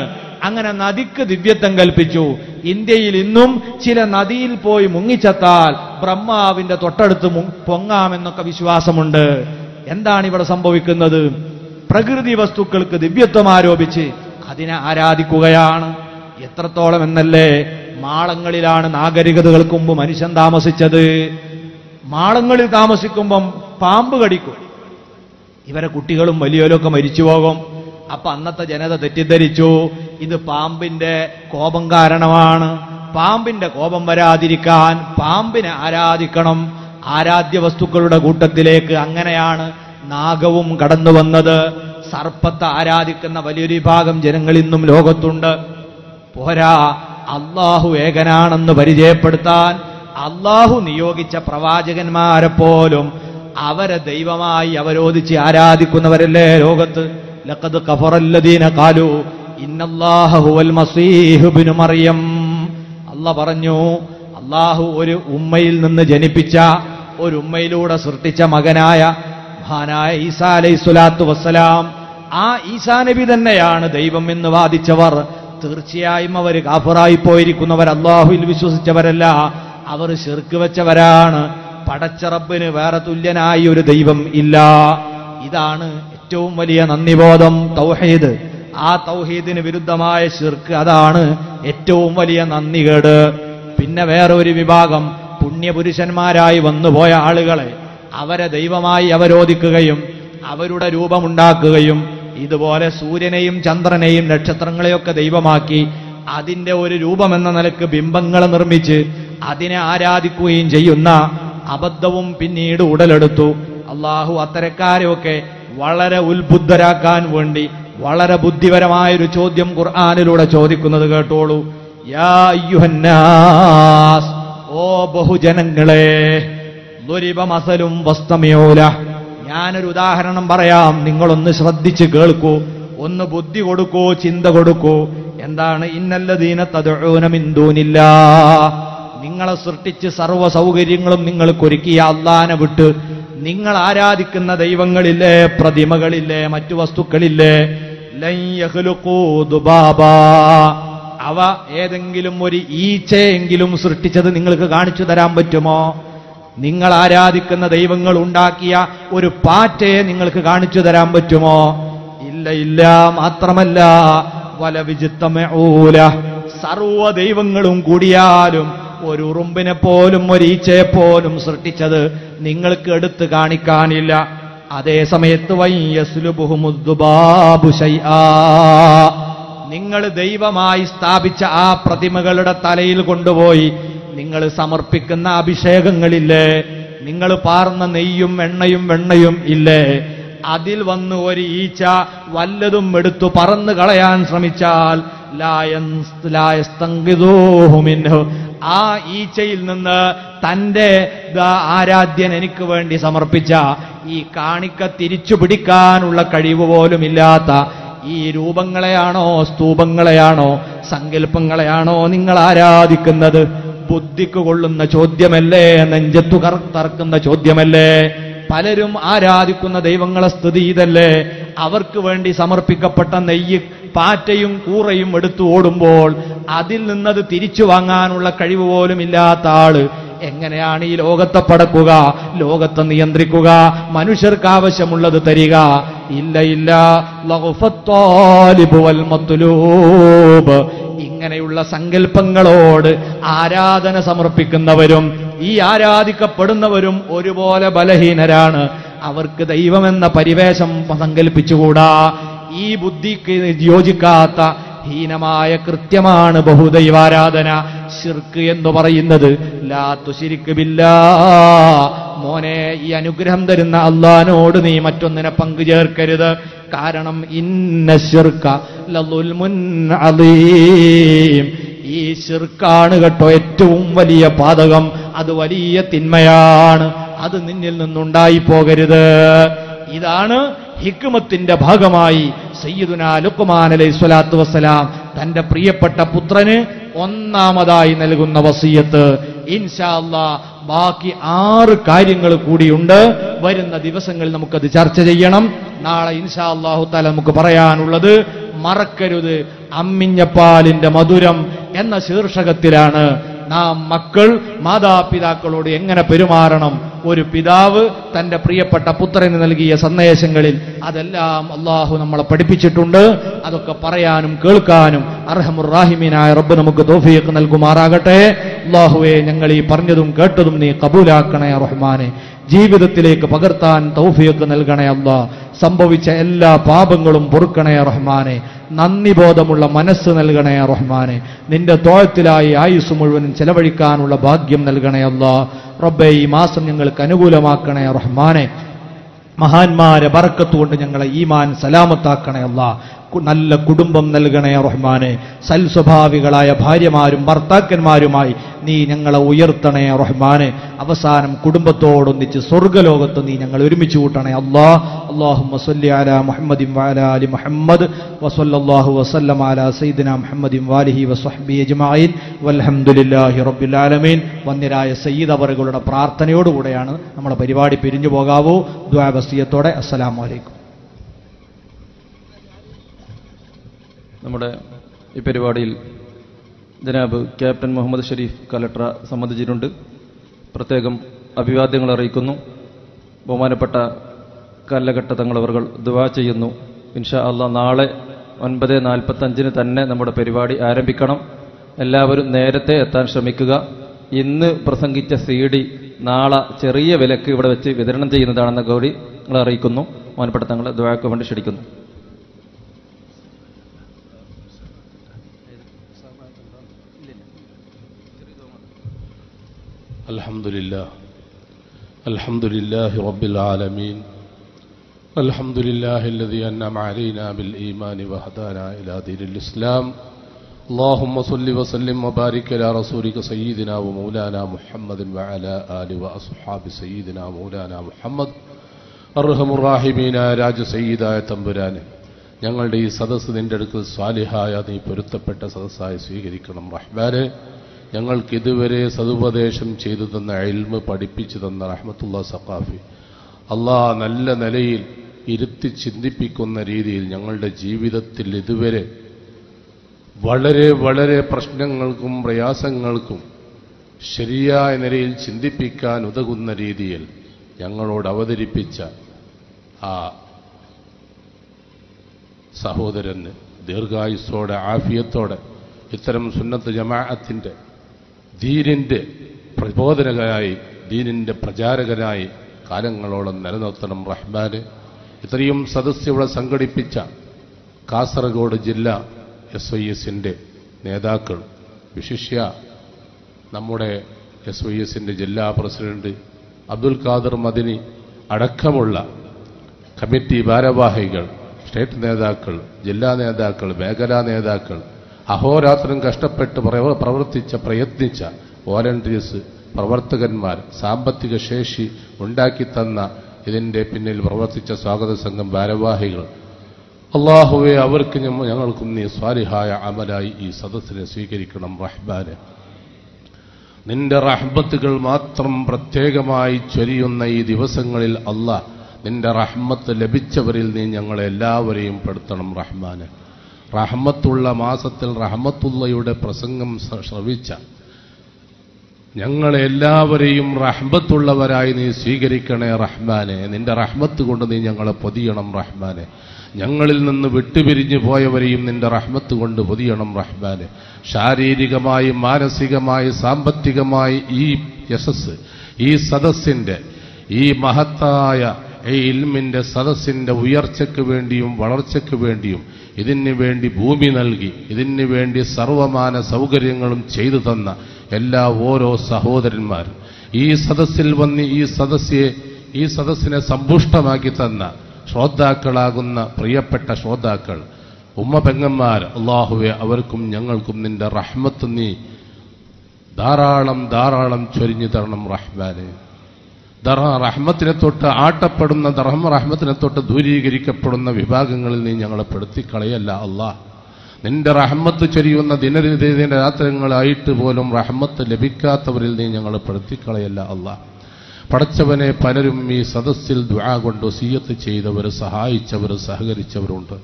അങ്ങനെ നദിക്ക് ദിവ്യത്വം കൽപ്പിച്ചു. ഇന്ത്യയിൽ ഇന്നും ചില നദിയിൽ പോയി മുങ്ങിച്ചത്താൽ ബ്രഹ്മാവിന്റെ തൊട്ടടുത്ത് പൊങ്ങാമെന്നൊക്കെ വിശ്വാസമുണ്ട്. എന്താണ് ഇവിടെ സംഭവിക്കുന്നത്? പ്രകൃതി വസ്തുക്കൾക്ക് ദിവ്യത്വം ആരോപിച്ച് അതിനെ ആരാധിക്കുകയാണ്. എത്രത്തോളം എന്നല്ലേ, മാളങ്ങളിലാണ് നാഗരികതകൾക്ക് മുമ്പ് മനുഷ്യൻ താമസിച്ചത്. മാളങ്ങളിൽ താമസിക്കുമ്പം പാമ്പ് കടിക്കും. ഇവരെ കുട്ടികളും വലിയവരൊക്കെ മരിച്ചു പോകും. അപ്പൊ അന്നത്തെ ജനത തെറ്റിദ്ധരിച്ചു ഇത് പാമ്പിന്റെ കോപം കാരണമാണ്. പാമ്പിന്റെ കോപം വരാതിരിക്കാൻ പാമ്പിനെ ആരാധിക്കണം. ആരാധ്യ വസ്തുക്കളുടെ കൂട്ടത്തിലേക്ക് അങ്ങനെയാണ് നാഗവും കടന്നു വന്നത്. സർപ്പത്തെ ആരാധിക്കുന്ന വലിയൊരു വിഭാഗം ജനങ്ങൾ ഇന്നും ലോകത്തുണ്ട്. പോരാ, അള്ളാഹു ഏകനാണെന്ന് പരിചയപ്പെടുത്താൻ അള്ളാഹു നിയോഗിച്ച പ്രവാചകന്മാരെ പോലും അവരെ ദൈവമായി അവരോധിച്ച് ആരാധിക്കുന്നവരല്ലേ ലോകത്ത്. ലഖദ് കഫറല്ലദീന ഖാലു ഇന്നല്ലാഹ ഹുവൽ മസീഹ് ഇബ്നു മറിയം. അല്ലാഹ് പറഞ്ഞു, അള്ളാഹു ഒരു ഉമ്മയിൽ നിന്ന് ജനിപ്പിച്ച, ഒരു ഉമ്മയിലൂടെ സൃഷ്ടിച്ച മകനായ മഹാനായ ഈസാ അലൈഹിസ്സലാത്തു വസ്സലാം, ആ ഈസാ നബി തന്നെയാണ് ദൈവം എന്ന് വാദിച്ചവർ തീർച്ചയായും അവർ കാഫിറായി പോയിരിക്കുന്നവർ, അള്ളാഹുവിൽ വിശ്വസിച്ചവരല്ല, അവർ ശിർക്ക് വെച്ചവരാണ്. പടച്ച റബ്ബിന് വേറെ തുല്യനായി ഒരു ദൈവം ഇല്ല. ഇതാണ് ഏറ്റവും വലിയ നന്ദിബോധം, തൗഹീദ്. ആ തൗഹീദിന് വിരുദ്ധമായ ശിർക്ക്, അതാണ് ഏറ്റവും വലിയ നന്ദികേട്. പിന്നെ വേറെ ഒരു വിഭാഗം പുണ്യപുരുഷന്മാരായി വന്നുപോയ ആളുകളെ അവരെ ദൈവമായി അവരോധിക്കുകയും അവരുടെ രൂപമുണ്ടാക്കുകയും ഇതുപോലെ സൂര്യനെയും ചന്ദ്രനെയും നക്ഷത്രങ്ങളെയൊക്കെ ദൈവമാക്കി അതിന്റെ ഒരു രൂപമെന്ന നിലക്ക് ബിംബങ്ങളെ നിർമ്മിച്ച് അതിനെ ആരാധിക്കുകയും ചെയ്യുന്ന അബദ്ധവും പിന്നീട് ഉടലെടുത്തു. അള്ളാഹു അത്തരക്കാരെയൊക്കെ വളരെ ഉത്ബുദ്ധരാക്കാൻ വേണ്ടി വളരെ ബുദ്ധിപരമായൊരു ചോദ്യം ഖുർആനിലൂടെ ചോദിക്കുന്നത് കേട്ടോളൂ. യാ അയ്യുഹന്നാസ്, ഓ ബഹുജനങ്ങളെ, ളുരിബ മസലും വസ്തമിഊല, ഞാനൊരു ഉദാഹരണം പറയാം, നിങ്ങളൊന്ന് ശ്രദ്ധിച്ച് കേൾക്കൂ, ഒന്ന് ബുദ്ധി കൊടുക്കൂ, ചിന്ത കൊടുക്കൂ. എന്താണ്? ഇന്നല്ലദീന തദ്ഊന മിൻ ദൂനില്ലാഹ്, നിങ്ങളെ സൃഷ്ടിച്ച് സർവ്വ സൗകര്യങ്ങളും നിങ്ങൾക്കൊരുക്കിയ അല്ലാഹനെ വിട്ട് നിങ്ങൾ ആരാധിക്കുന്ന ദൈവങ്ങളില്ലേ, പ്രതിമകളില്ലേ, മറ്റു വസ്തുക്കളില്ലേ, ലൻ യഖ്ലുഖൂ ദുബാബാ, അവ ഏതെങ്കിലും ഒരു ഈച്ചയെങ്കിലും സൃഷ്ടിച്ചത് നിങ്ങൾക്ക് കാണിച്ചു തരാൻ പറ്റുമോ? നിങ്ങൾ ആരാധിക്കുന്ന ദൈവങ്ങൾ ഉണ്ടാക്കിയ ഒരു പാറ്റയെ നിങ്ങൾക്ക് കാണിച്ചു തരാൻ പറ്റുമോ? ഇല്ല, ഇല്ല. മാത്രമല്ല വലവിജിത്തമഊല, സർവ്വ ദൈവങ്ങളും കൂടിയാലും ഒരു ഉറുമ്പിനെ പോലും ഒരു ഈച്ചയെ പോലും സൃഷ്ടിച്ചത് നിങ്ങൾക്ക് എടുത്ത് കാണിക്കാനില്ല. അതേ സമയത്ത് വയ്യസ്ലുബുഹുമുദ്ദുബാബു ശൈആ, നിങ്ങൾ ദൈവമായി സ്ഥാപിച്ച ആ പ്രതിമകളുടെ തലയിൽ കൊണ്ടുപോയി നിങ്ങൾ സമർപ്പിക്കുന്ന അഭിഷേകങ്ങളില്ലേ, നിങ്ങൾ പാർന്ന നെയ്യും എണ്ണയും വെണ്ണയും ഇല്ലേ, അതിൽ വന്ന് ഒരു ഈച്ച വല്ലതും എടുത്തു പറന്നു കളയാൻ ശ്രമിച്ചാൽ ലായസ്തങ്കിദൂഹു മിൻഹു, ആ ഈച്ചയിൽ നിന്ന് തന്റെ ആരാധ്യൻ എനിക്ക് വേണ്ടി സമർപ്പിച്ച ഈ കാണിക്ക തിരിച്ചു പിടിക്കാനുള്ള കഴിവ് പോലുമില്ലാത്ത ഈ രൂപങ്ങളെയാണോ, സ്തൂപങ്ങളെയാണോ, സങ്കല്പങ്ങളെയാണോ നിങ്ങൾ ആരാധിക്കുന്നത്? ബുദ്ധിക്ക് കൊള്ളുന്ന ചോദ്യമല്ലേ, നെഞ്ചത്തു തറക്കുന്ന ചോദ്യമല്ലേ? പലരും ആരാധിക്കുന്ന ദൈവങ്ങളെ സ്ഥിതി ഇതല്ലേ? അവർക്ക് വേണ്ടി സമർപ്പിക്കപ്പെട്ട നെയ്യ് പാറ്റയും കൂറയും എടുത്തു ഓടുമ്പോൾ അതിൽ നിന്നത് തിരിച്ചു വാങ്ങാനുള്ള കഴിവ് പോലും ഇല്ലാത്ത ആള് എങ്ങനെയാണ് ഈ ലോകത്തെ പടക്കുക, ലോകത്തെ നിയന്ത്രിക്കുക, മനുഷ്യർക്ക് ആവശ്യമുള്ളത് തരിക? ഇല്ല ഇല്ല. ലഗ്ഫത്താലിബ് വൽ മത്ലൂബ്. ഇങ്ങനെയുള്ള സങ്കല്പങ്ങളോട് ആരാധന സമർപ്പിക്കുന്നവരും ഈ ആരാധിക്കപ്പെടുന്നവരും ഒരുപോലെ ബലഹീനരാണ്. അവർക്ക് ദൈവമെന്ന പരിവേഷം സങ്കല്പിച്ചുകൂടാ. ഈ ബുദ്ധിക്ക് യോജിക്കാത്ത ഹീനമായ കൃത്യമാണ് ബഹുദൈവാരാധന. ശിർക്ക് എന്ന് പറയുന്നത് ലാ തുശ്രിക് ബില്ലാഹ്. മോനെ, ഈ അനുഗ്രഹം തരുന്ന അല്ലാഹുവിനോട് നീ മറ്റൊന്നിനെ പങ്കുചേർക്കരുത്. കാരണം ഇന്ന ശിർക ലളുൽമുൻ അളീം. ഈ ശിർക്കാണ് കേട്ടോ ഏറ്റവും വലിയ പാതകം. അത് വലിയ തിന്മയാണ്. അത് നിന്നിൽ നിന്നുണ്ടായി പോകരുത്. ഇതാണ് ഹിക്മത്തിന്റെ ഭാഗമായി സയ്യിദുനാ ലുഖ്മാൻ അലൈഹി സ്വലാത്തു വസ്സലാം തന്റെ പ്രിയപ്പെട്ട പുത്രന് ഒന്നാമതായി നൽകുന്ന വസിയത്ത്. ഇൻഷാ അല്ലാഹ് ബാക്കി 6 കാര്യങ്ങൾ കൂടിയുണ്ട്. വരുന്ന ദിവസങ്ങളിൽ നമുക്കത് ചർച്ച ചെയ്യണം. നാളെ ഇൻഷാ അല്ലാഹു തആല നമുക്ക് പറയാനുള്ളത് മറക്കരുത് അമ്മിഞ്ഞപ്പാലിന്റെ മധുരം എന്ന ശീർഷകത്തിലാണ് നാം മക്കൾ മാതാപിതാക്കളോട് എങ്ങനെ പെരുമാറണം. ഒരു പിതാവ് തന്റെ പ്രിയപ്പെട്ട പുത്രന് നൽകിയ സന്ദേശങ്ങളിൽ അതെല്ലാം അള്ളാഹു നമ്മളെ പഠിപ്പിച്ചിട്ടുണ്ട്. അതൊക്കെ പറയാനും കേൾക്കാനും അർഹമുർ റാഹിമീനായ റബ്ബ് നമുക്ക് തൗഫീഖ് നൽകുമാറാകട്ടെ. അല്ലാഹുവേ, ഞങ്ങൾ ഈ പറഞ്ഞതും കേട്ടതും നീ കബൂലാക്കണേ റഹ്മാനെ. ജീവിതത്തിലേക്ക് പകർത്താൻ തൗഫീഖ് നൽകണേ അല്ലാഹ്. സംഭവിച്ച എല്ലാ പാപങ്ങളും പൊറുക്കണേ റഹ്മാനെ. നന്ദിബോധമുള്ള മനസ്സ് നൽകണേ റഹ്മാനെ. നിന്റെ തോഴത്തിലായി ആയുസ് മുഴുവനും ചെലവഴിക്കാനുള്ള ഭാഗ്യം നൽകണേ അല്ലാഹ്. റബ്ബേ, ഈ മാസം ഞങ്ങൾക്ക് അനുകൂലമാക്കണേ റഹ്മാനെ. മഹാന്മാരെ ബറക്കത്തുകൊണ്ട് ഞങ്ങളെ ഈമാൻ സലാമത്താക്കണേ അല്ലാഹ്. നല്ല കുടുംബം നൽകണേ റഹ്മാനെ. സൽസ്വഭാവികളായ ഭാര്യമാരും ഭർത്താക്കന്മാരുമായി നീ ഞങ്ങളെ ഉയർത്തണേ റഹ്മാനെ. അവസാനം കുടുംബത്തോടൊന്നിച്ച് സ്വർഗ്ഗലോകത്ത് നീ ഞങ്ങൾ ഒരുമിച്ച് കൂട്ടണേ അല്ലാഹ്. അല്ലാഹുമ്മ സ്വല്ലി അലാ മുഹമ്മദിൻ വഅലാ ആലി മുഹമ്മദ് വസല്ലല്ലാഹു വസല്ലമ അലാ സയ്യിദിനാ മുഹമ്മദിൻ വാലിഹി വസ്വഹ്ബിഹി അജ്മഈൻ വൽഹംദുലില്ലാഹി റബ്ബിൽ ആലമീൻ. വന്യരായ സയ്യിദ് അവറുകളുടെ പ്രാർത്ഥനയോടുകൂടെയാണ് നമ്മുടെ പരിപാടി പിരിഞ്ഞു പോകാവൂ. ദുആ വസിയത്തോടെ അസ്സലാമു അലൈക്കും. നമ്മുടെ ഈ പരിപാടിയിൽ ജനാബ് ക്യാപ്റ്റൻ മുഹമ്മദ് ഷരീഫ് കലക്ടർ സംബന്ധിച്ചിട്ടുണ്ട്. പ്രത്യേകം അഭിവാദ്യങ്ങൾ അറിയിക്കുന്നു. ബഹുമാനപ്പെട്ട കാലഘട്ട തങ്ങളവർ ദുആ ചെയ്യുന്നു. ഇൻഷാ അല്ലാഹ് നാളെ 9:45 തന്നെ നമ്മുടെ പരിപാടി ആരംഭിക്കണം. എല്ലാവരും നേരത്തെ എത്താൻ ശ്രമിക്കുക. ഇന്ന് പ്രസംഗിച്ച CD നാളെ ചെറിയ വിലക്ക് ഇവിടെ വെച്ച് വിതരണം ചെയ്യുന്നതാണെന്ന കൂടി നിങ്ങൾ അറിയിക്കുന്നു. ബഹുമാനപ്പെട്ട തങ്ങളെ ദുആക്ക് വേണ്ടി ക്ഷണിക്കുന്നു. الحمد لله رب العالمين. الحمد لله الذي أنعم علينا بالإيمان وهدانا إلى دين الإسلام. اللهم صل وسلم وبارك على رسولك سيدنا ومولانا محمد وعلى آله وأصحاب سيدنا ومولانا محمد. അർഹമുർ റഹീമീന രാജ സയ്യിദായ തമ്പുരാനെ, ഞങ്ങളുടെ ഈ സദസ്സ് നിന്റെ അടുക്കൽ സ്വാലിഹായ നീ പൊരുത്തപ്പെട്ട സദസ്സായി സ്വീകരിക്കണം റഹ്മാനെ. ഞങ്ങൾക്ക് ഇതുവരെ സതുപദേശം ചെയ്തു തന്ന ഇൽമ് പഠിപ്പിച്ചു തന്ന റഹ്മത്തുള്ളാഹി സഖാഫി അല്ലാഹ് നല്ല നിലയിൽ ഇരുത്തി ചിന്തിപ്പിക്കുന്ന രീതിയിൽ ഞങ്ങളുടെ ജീവിതത്തിൽ ഇതുവരെ വളരെ വളരെ പ്രശ്നങ്ങൾക്കും പ്രയാസങ്ങൾക്കും ശരിയായ നിലയിൽ ചിന്തിപ്പിക്കാൻ ഉതകുന്ന രീതിയിൽ ഞങ്ങളോട് അവതരിപ്പിച്ച ആ സഹോദരന് ദീർഘായുസ്സോടെ ആഫിയത്തോടെ ഇത്തരം സുന്നത്ത് ജമാഅത്തിന്റെ ദീനിന്റെ പ്രബോധനകനായി ദീനിന്റെ പ്രചാരകനായി കാലങ്ങളോളം നിലനിർത്തണം റഹ്മാനെ. ഇത്രയും സദസ്സ് ഇവിടെ സംഘടിപ്പിച്ച കാസർഗോഡ് ജില്ലാ SYSന്റെ നേതാക്കൾ, വിശിഷ്യ നമ്മുടെ SYSന്റെ ജില്ലാ പ്രസിഡന്റ് അബ്ദുൽ ഖാദർ മദനി അടക്കമുള്ള കമ്മിറ്റി ഭാരവാഹികൾ, സ്റ്റേറ്റ് നേതാക്കൾ, ജില്ലാ നേതാക്കൾ, മേഖലാ നേതാക്കൾ, അഹോരാത്രം കഷ്ടപ്പെട്ട് പ്രയത്നിച്ച വോളണ്ടിയേഴ്സ്, പ്രവർത്തകന്മാർ, സാമ്പത്തിക ശേഷി ഉണ്ടാക്കി തന്ന ഇതിന്റെ പിന്നിൽ പ്രവർത്തിച്ച സ്വാഗത സംഘം ഭാരവാഹികൾ, അല്ലാഹുവേ അവർക്ക് ഞങ്ങൾക്കും നീ സ്വാലിഹായ അമലായി ഈ സദസ്സിനെ സ്വീകരിക്കണം റഹ്മാനെ. നിന്റെ റഹ്മത്തുകൾ മാത്രം പ്രത്യേകമായി ചൊരിയുന്ന ഈ ദിവസങ്ങളിൽ അല്ലാഹ് നിന്റെ റഹ്മത്ത് ലഭിച്ചവരിൽ നീ ഞങ്ങളെല്ലാവരെയും പെടുത്തണം റഹ്മാനെ. റഹ്മത്തുള്ള മാസത്തിൽ റഹ്മത്തുള്ളയുടെ പ്രസംഗം ശ്രവിച്ച ഞങ്ങളെല്ലാവരെയും റഹ്മത്തുള്ളവരായി നീ സ്വീകരിക്കണേ റഹ്മാനെ. നിന്റെ റഹ്മത്ത് കൊണ്ട് നീ ഞങ്ങളെ പൊതിയണം റഹ്മാനെ. ഞങ്ങളിൽ നിന്ന് വിട്ടുപിരിഞ്ഞു പോയവരെയും നിന്റെ റഹ്മത്ത് കൊണ്ട് പൊതിയണം റഹ്മാനെ. ശാരീരികമായി, മാനസികമായി, സാമ്പത്തികമായി ഈ യശസ്, ഈ സദസ്സിന്റെ, ഈ മഹത്തായ ഈ ഇൽമിന്റെ സദസ്സിന്റെ ഉയർച്ചയ്ക്ക് വേണ്ടിയും വളർച്ചയ്ക്ക് വേണ്ടിയും ഇതിനു വേണ്ടി ഭൂമി നൽകി ഇതിനു വേണ്ടി സർവമാന സൗകര്യങ്ങളും ചെയ്തു തന്ന എല്ലാ ഓരോ സഹോദരന്മാരും, ഈ സദസ്സിൽ വന്ന് ഈ സദസ്സിനെ സമ്പുഷ്ടമാക്കി തന്ന ശ്രോതാക്കളാകുന്ന പ്രിയപ്പെട്ട ശ്രോതാക്കൾ, ഉമ്മ പെങ്ങന്മാർ, അല്ലാഹുവേ അവർക്കും ഞങ്ങൾക്കും നിന്റെ റഹ്മത്ത് നീ ധാരാളം ധാരാളം ചൊരിഞ്ഞു തരണം റഹ്മാനെ. റഹ്മത്തിനെ തൊട്ട് ആട്ടപ്പെടുന്ന റഹ്മത്തിനെ തൊട്ട് ദൂരീകരിക്കപ്പെടുന്ന വിഭാഗങ്ങളിൽ നീ ഞങ്ങളെ പെടുത്തിക്കളയല്ല അല്ലാഹ്. നിന്റെ റഹ്മത്ത് ചൊരിയുന്ന ദിനദിന രാത്രങ്ങളായിട്ട് പോലും റഹ്മത്ത് ലഭിക്കാത്തവരിൽ നീ ഞങ്ങളെ പെടുത്തിക്കളയല്ല അല്ലാഹ്. പടച്ചവനെ, പലരും ഈ സദസ്സിൽ ദുആ കൊണ്ട് വസിയ്യത്ത് ചെയ്തവർ, സഹായിച്ചവർ, സഹകരിച്ചവരുണ്ട്.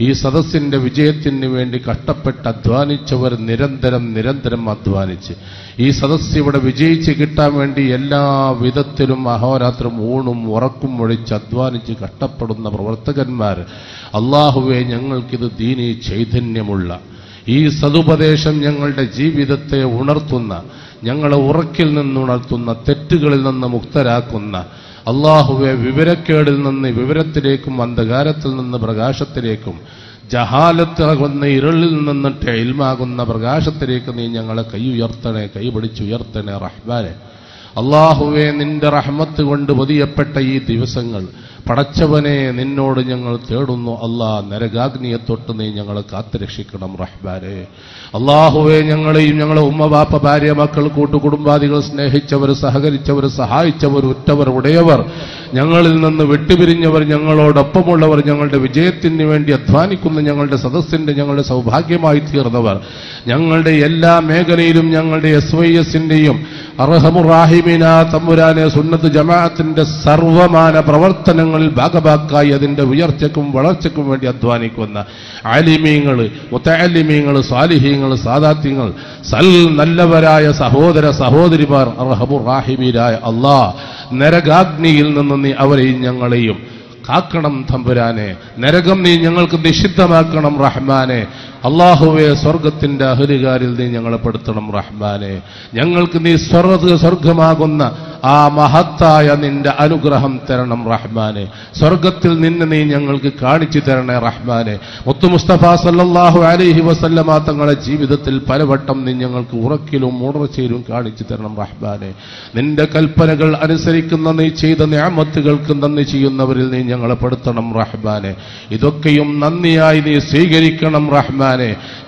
ഈ സദസ്സിന്റെ വിജയത്തിന് വേണ്ടി കഷ്ടപ്പെട്ട് അധ്വാനിച്ചവർ നിരന്തരം അധ്വാനിച്ച് ഈ സദസ്സ് ഇവിടെ വിജയിച്ച് കിട്ടാൻ വേണ്ടി എല്ലാ വിധത്തിലും അഹോരാത്രം ഊണും ഉറക്കും ഒഴിച്ച് അധ്വാനിച്ച് കഷ്ടപ്പെടുന്ന പ്രവർത്തകന്മാർ, അല്ലാഹുവേ ഞങ്ങൾക്കിത് ദീനീ ചൈതന്യമുള്ള ഈ സതുപദേശം ഞങ്ങളുടെ ജീവിതത്തെ ഉണർത്തുന്ന, ഞങ്ങളെ ഉറക്കിൽ നിന്നുണർത്തുന്ന, തെറ്റുകളിൽ നിന്ന് മുക്തരാക്കുന്ന, അല്ലാഹുവെ വിവരക്കേടിൽ നിന്ന് വിവരത്തിലേക്കും അന്ധകാരത്തിൽ നിന്ന് പ്രകാശത്തിലേക്കും ജഹാലത്താകുന്ന ഇരുളിൽ നിന്നിട്ട് ഇൽമാകുന്ന പ്രകാശത്തിലേക്ക് നീ ഞങ്ങളെ കൈപിടിച്ചുയർത്തണേ റഹ്മാനെ. അല്ലാഹുവേ, നിന്റെ റഹ്മത്ത് കൊണ്ട് പൊതിയപ്പെട്ട ഈ ദിവസങ്ങൾ പടച്ചവനെ നിന്നോട് ഞങ്ങൾ തേടുന്നു അല്ലാഹ്. നരകാഗ്നിയെ തൊട്ട് നീ ഞങ്ങളെ കാത്തുരക്ഷിക്കണം റഹ്മാനെ. അല്ലാഹുവേ, ഞങ്ങളെയും ഞങ്ങളെ ഉമ്മ ബാപ്പ ഭാര്യ മക്കൾ കൂട്ടുകുടുംബാദികൾ സ്നേഹിച്ചവർ, സഹകരിച്ചവർ, സഹായിച്ചവർ, ഉറ്റവർ, ഉടയവർ, ഞങ്ങളിൽ നിന്ന് വിട്ടുപിരിഞ്ഞവർ, ഞങ്ങളോടൊപ്പമുള്ളവർ, ഞങ്ങളുടെ വിജയത്തിന് വേണ്ടി അധ്വാനിക്കുന്ന ഞങ്ങളുടെ സദസ്സിന്റെ ഞങ്ങളുടെ സൗഭാഗ്യമായി തീർന്നവർ, ഞങ്ങളുടെ എല്ലാ മേഖലയിലും ഞങ്ങളുടെ SYS-ന്റെയും അർഹമുറാഹിമീന തമ്പുരാനെ സുന്നത്ത് ജമാഅത്തിന്റെ സർവമാന പ്രവർത്തനങ്ങളിൽ ഭാഗഭാക്കായി അതിന്റെ ഉയർച്ചയ്ക്കും വളർച്ചയ്ക്കും വേണ്ടി അധ്വാനിക്കുന്ന ആലിമീങ്ങൾ, മുതഅല്ലിമീങ്ങൾ, സാലിഹീങ്ങൾ, സാദാത്യങ്ങൾ, നല്ലവരായ സഹോദര സഹോദരിമാർ, അർഹമുറാഹിമീനായ അല്ലാഹ്, നരകാഗ്നിയിൽ നിന്ന് നീ അവരെയും ഞങ്ങളെയും കാക്കണം തമ്പുരാനെ. നരകം നീ ഞങ്ങൾക്ക് നിഷിദ്ധമാക്കണം റഹ്മാനെ. അല്ലാഹുവേ, സ്വർഗത്തിന്റെ അഹലുകാരിൽ നീ ഞങ്ങളെ പെടുത്തണം റഹ്മാനെ. ഞങ്ങൾക്ക് നീ സ്വർഗമാകുന്ന ആ മഹത്തായ നിന്റെ അനുഗ്രഹം തരണം റഹ്മാനെ. സ്വർഗത്തിൽ നിന്നെ നീ ഞങ്ങൾക്ക് കാണിച്ചു തരണേ റഹ്മാനെ. മുത്തു മുസ്തഫ സല്ലല്ലാഹു അലൈഹി വസല്ലമ തങ്ങളുടെ ജീവിതത്തിൽ പലവട്ടം നീ ഞങ്ങൾക്ക് ഉറക്കിലും ഉണർച്ചയിലും കാണിച്ചു തരണം റഹ്മാനെ. നിന്റെ കൽപ്പനകൾ അനുസരിക്കുന്ന നീ ചെയ്ത നിഅമത്തുകൾക്ക് നന്ദി ചെയ്യുന്നവരിൽ നീ ഞങ്ങളെ പെടുത്തണം റഹ്മാനെ. ഇതൊക്കെയും നന്ദിയായി നീ സ്വീകരിക്കണം റഹ്മാനെ.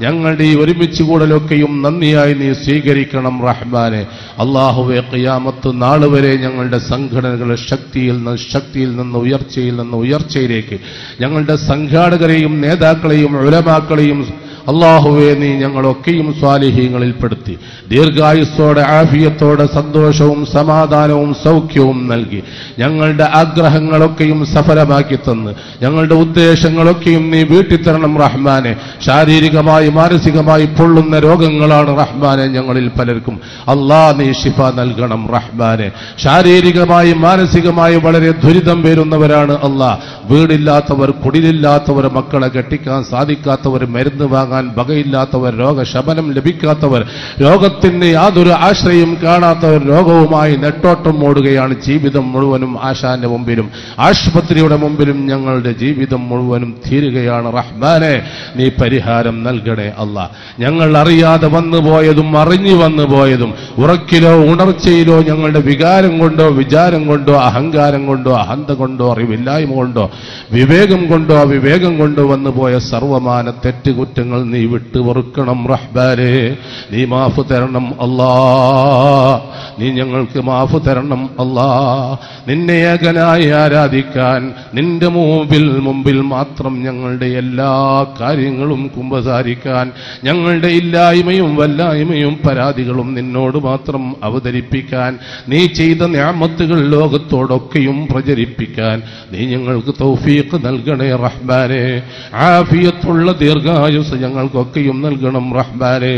ഞങ്ങളുടെ ഈ ഒരുമിച്ച് കൂടലൊക്കെയും നന്ദിയായി നീ സ്വീകരിക്കണം റഹ്മാനെ. അല്ലാഹുവേ, ഖിയാമത്ത് നാൾ വരെ ഞങ്ങളുടെ സംഘടനകളുടെ ശക്തിയിൽ നിന്ന് ഉയർച്ചയിലേക്ക് ഞങ്ങളുടെ സംഘാടകരെയും നേതാക്കളെയും ഉലമാക്കളെയും അല്ലാഹുവേ, നീ ഞങ്ങളൊക്കെയും സ്വാലിഹീങ്ങളിൽ പെടുത്തി ദീർഘായുസ്സോടെ ആഫിയത്തോടെ സന്തോഷവും സമാധാനവും സൗഖ്യവും നൽകി ഞങ്ങളുടെ ആഗ്രഹങ്ങളൊക്കെയും സഫലമാക്കി തന്ന് ഞങ്ങളുടെ ഉദ്ദേശങ്ങളൊക്കെയും നീ വീട്ടിത്തരണം റഹ്മാനെ. ശാരീരികമായി മാനസികമായി പൊള്ളുന്ന രോഗങ്ങളാണ് റഹ്മാനെ ഞങ്ങളിൽ പലർക്കും. അല്ലാഹ്, നീ ശിഫ നൽകണം റഹ്മാനെ. ശാരീരികമായി മാനസികമായി വളരെ ദുരിതം പേരുന്നവരാണ് അല്ലാഹ്. വീടില്ലാത്തവർ, കുടിലില്ലാത്തവർ, മക്കളെ കെട്ടിക്കാൻ സാധിക്കാത്തവർ, മരുന്ന് വാങ്ങാൻ വകയില്ലാത്തവർ, രോഗശമനം ലഭിക്കാത്തവർ, രോഗത്തിന് യാതൊരു ആശ്രയം കാണാത്തവർ, രോഗവുമായി നെട്ടോട്ടം ഓടുകയാണ്. ജീവിതം മുഴുവനും ആശാന്റെ മുമ്പിലും ആശുപത്രിയുടെ മുമ്പിലും ഞങ്ങളുടെ ജീവിതം മുഴുവനും തീരുകയാണ് റഹ്മാനെ. നീ പരിഹാരം നൽകണേ അല്ലാഹ്. ഞങ്ങൾ അറിയാതെ വന്നുപോയതും അറിഞ്ഞു വന്നുപോയതും ഉറക്കിലോ ഉണർച്ചയിലോ ഞങ്ങളുടെ വികാരം കൊണ്ടോ വിചാരം കൊണ്ടോ അഹങ്കാരം കൊണ്ടോ അഹന്ത കൊണ്ടോ അറിവില്ലായ്മ കൊണ്ടോ വിവേകം കൊണ്ടോ അവിവേകം കൊണ്ടോ വന്നുപോയ സർവമാന തെറ്റുകുറ്റങ്ങൾ നീ വിട്ടു പൊറുക്കണം റഹ്മാനെ. നീ മാഫ് തരണം അല്ലാഹ്. നീ ഞങ്ങൾക്ക് മാഫ് തരണം അല്ലാഹ്. നിന്നെ ഏകനായി ആരാധിക്കാൻ നിന്റെ മുമ്പിൽ മാത്രം ഞങ്ങളുടെ എല്ലാ കാര്യങ്ങളും കാര്യങ്ങളും കുമ്പസാരിക്കാൻ, ഞങ്ങളുടെ ഇല്ലായ്മയും വല്ലായ്മയും പരാതികളും നിന്നോട് മാത്രം അവതരിപ്പിക്കാൻ, നീ ചെയ്ത നിഅമത്തുകൾ ലോകത്തോടൊക്കെയും പ്രചരിപ്പിക്കാൻ നീ ഞങ്ങൾക്ക് തൗഫീഖ് നൽകണേ റഹ്മാനെ. ആഫിയത്തുള്ള ദീർഘായുസ് ഞങ്ങൾക്കൊക്കെയും നൽകണം റഹ്മാനെ.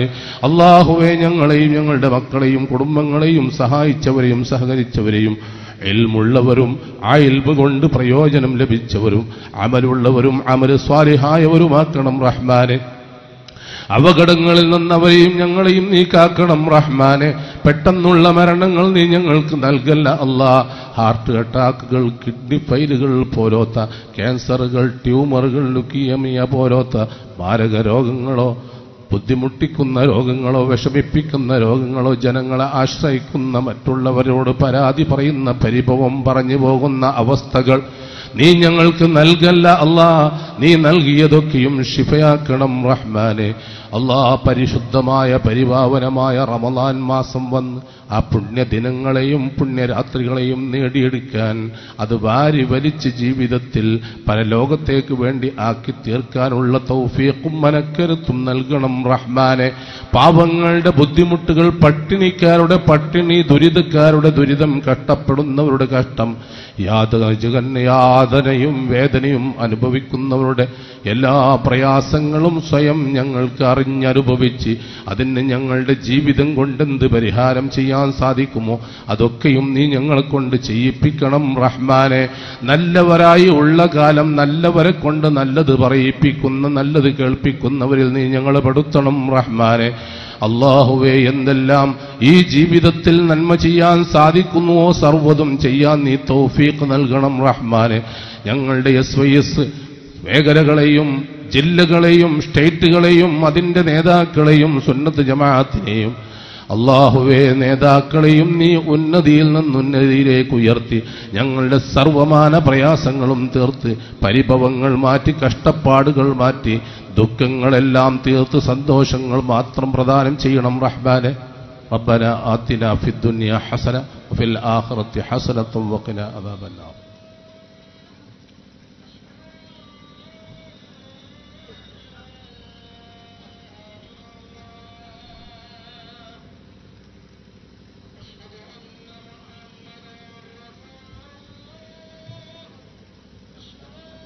അല്ലാഹുവേ, ഞങ്ങളെയും ഞങ്ങളുടെ മക്കളെയും കുടുംബങ്ങളെയും സഹായിച്ചവരെയും സഹകരിച്ചവരെയും ഇൽമുള്ളവരും ആ ഇൽമു കൊണ്ട് പ്രയോജനം ലഭിച്ചവരും അമലുള്ളവരും അമല് സ്വാലിഹായവരുമാക്കണം റഹ്മാനെ. അപകടങ്ങളിൽ നിന്നവരെയും ഞങ്ങളെയും നീ കാക്കണം റഹ്മാനെ. പെട്ടെന്നുള്ള മരണങ്ങൾ നീ ഞങ്ങൾക്ക് നൽകല്ല അല്ലാ. ഹാർട്ട് അറ്റാക്കുകൾ, കിഡ്നി ഫെയിലുകൾ പോലോത്ത ക്യാൻസറുകൾ, ട്യൂമറുകൾ, ലുക്കിയമിയ പോലോത്ത മാരക രോഗങ്ങളോ, ബുദ്ധിമുട്ടിക്കുന്ന രോഗങ്ങളോ, വിഷമിപ്പിക്കുന്ന രോഗങ്ങളോ, ജനങ്ങളെ ആശ്രയിക്കുന്ന മറ്റുള്ളവരോട് പരാതി പറയുന്ന, പരിഭവം പറഞ്ഞു പോകുന്ന അവസ്ഥകൾ നീ ഞങ്ങൾക്ക് നൽകല്ല അല്ലാ. നീ നൽകിയതൊക്കെയും ശിഫയാക്കണം റഹ്മാനെ. അല്ലാ, പരിശുദ്ധമായ പരിപാവനമായ റമളാൻ മാസം വന്ന് ആ പുണ്യദിനങ്ങളെയും പുണ്യരാത്രികളെയും നേടിയെടുക്കാൻ, അത് വാരി വലിച്ച് ജീവിതത്തിൽ പരലോകത്തേക്ക് വേണ്ടി ആക്കി തീർക്കാനുള്ള തൗഫീഖും മനക്കരുത്തും നൽകണം റഹ്മാനെ. പാവങ്ങളുടെ ബുദ്ധിമുട്ടുകൾ, പട്ടിണിക്കാരുടെ പട്ടിണി, ദുരിതക്കാരുടെ ദുരിതം, കഷ്ടപ്പെടുന്നവരുടെ കഷ്ടം, യാതനയും വേദനയും അനുഭവിക്കുന്നവരുടെ എല്ലാ പ്രയാസങ്ങളും സ്വയം ഞങ്ങൾക്ക് അറിഞ്ഞനുഭവിച്ച് അതിന് ഞങ്ങളുടെ ജീവിതം കൊണ്ടെന്ത് പരിഹാരം ചെയ്യാൻ സാധിക്കുമോ അതൊക്കെയും നീ ഞങ്ങളെ കൊണ്ട് ചെയ്യിപ്പിക്കണം റഹ്മാനെ. നല്ലവരായി ഉള്ള കാലം നല്ലവരെ കൊണ്ട് നല്ലത് പറയിപ്പിക്കുന്ന, നല്ലത് കേൾപ്പിക്കുന്നവരിൽ നീ ഞങ്ങളെ പെടുത്തണം റഹ്മാനെ. അല്ലാഹുവേ, എന്തെല്ലാം ഈ ജീവിതത്തിൽ നന്മ ചെയ്യാൻ സാധിക്കുന്നുവോ സർവ്വതും ചെയ്യാൻ നീ തൗഫീഖ് നൽകണം റഹ്മാനെ. ഞങ്ങളുടെ SYS മേഖലകളെയും ജില്ലകളെയും സ്റ്റേറ്റുകളെയും അതിൻ്റെ നേതാക്കളെയും സുന്നത്ത് ജമാഅത്തിനെയും അല്ലാഹുവേ, നേതാക്കളെയും നീ ഉന്നതിയിൽ നിന്നുന്നതിയിലേക്ക് ഉയർത്തി ഞങ്ങളുടെ സർവമാന പ്രയാസങ്ങളും തീർത്ത്, പരിഭവങ്ങൾ മാറ്റി, കഷ്ടപ്പാടുകൾ മാറ്റി, ദുഃഖങ്ങളെല്ലാം തീർത്ത് സന്തോഷങ്ങൾ മാത്രം പ്രദാനം ചെയ്യണം റഹ്മാനെ. റബ്ബന ആതിനാ ഫിദ്ദുനിയ ഹസന വഫിൽ ആഖിറതി ഹസനത്തും വഖിനാ അദാബന്നാർ.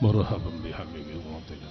مرحبا بحبيبي وعطينا